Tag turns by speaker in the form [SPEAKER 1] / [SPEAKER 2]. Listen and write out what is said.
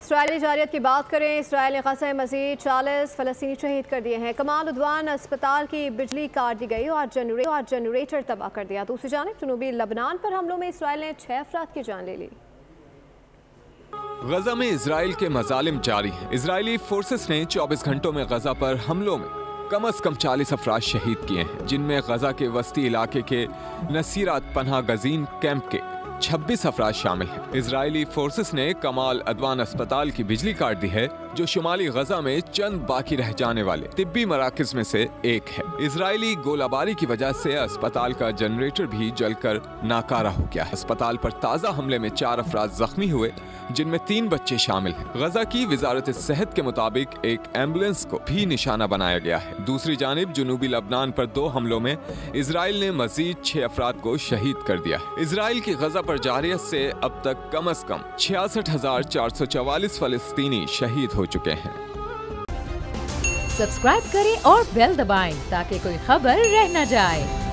[SPEAKER 1] Israeli जारियत की बात करें। इसराइल ने गज़ा में मज़ीद 40 फ़लस्तीनी शहीद कर दिए हैं। कमाल उद्वान अस्पताल की बिजली काट दी गई और जनरेटर तबाह कर दिया। दूसरी जानिब जनूबी लबनान पर हमलों में इसराइल ने 6 अफराद की जान ले ली।
[SPEAKER 2] गजा में इसराइल के मजालिम जारी हैं। इसराइली फोर्सेस ने 24 घंटों में गजा पर हमलों में कम से कम 40 अफराद शहीद किए हैं, जिनमें गजा के वस्ती इलाके के नसीरात पनाह गजीन कैंप के 26 अफराद शामिल हैं। इजरायली फोर्सेस ने कमाल अदवान अस्पताल की बिजली काट दी है, जो शुमाली गजा में चंद बाकी रह जाने वाले तिब्बी मराकज में से एक है। इजरायली गोलाबारी की वजह से अस्पताल का जनरेटर भी जलकर नाकारा हो गया। अस्पताल पर ताज़ा हमले में 4 अफराद जख्मी हुए, जिनमें 3 बच्चे शामिल हैं। गजा की वजारत सेहत के मुताबिक एक एम्बुलेंस को भी निशाना बनाया गया है। दूसरी जानिब जनूबी लबनान पर 2 हमलों में इसराइल ने मजीद 6 अफराद को शहीद कर दिया है। इसराइल की गजा पर जारियत से अब तक कम 66,444 फलस्तीनी शहीद हो चुके हैं।
[SPEAKER 3] सब्सक्राइब करें और बेल दबाएं ताकि कोई खबर रह न जाए।